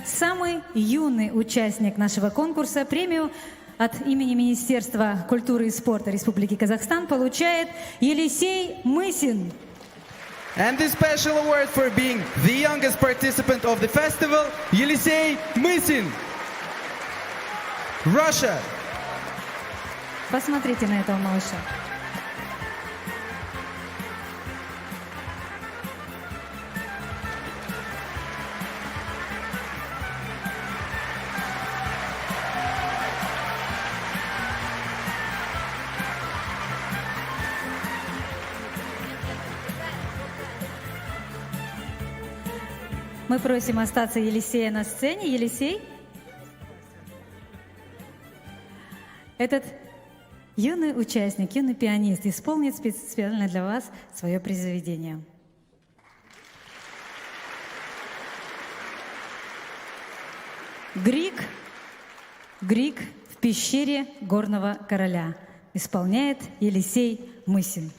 самый юный участник нашего конкурса. Премию от имени Министерства культуры и спорта Республики Казахстан получает Елисей Мысин. And this special award for being the youngest participant of the festival, Yelisey Мысин, Russia. Посмотрите на этого малыша. Мы просим остаться Елисея на сцене. Елисей. Этот юный участник, юный пианист исполнит специально для вас свое произведение. Грик в пещере горного короля исполняет Елисей Мысин.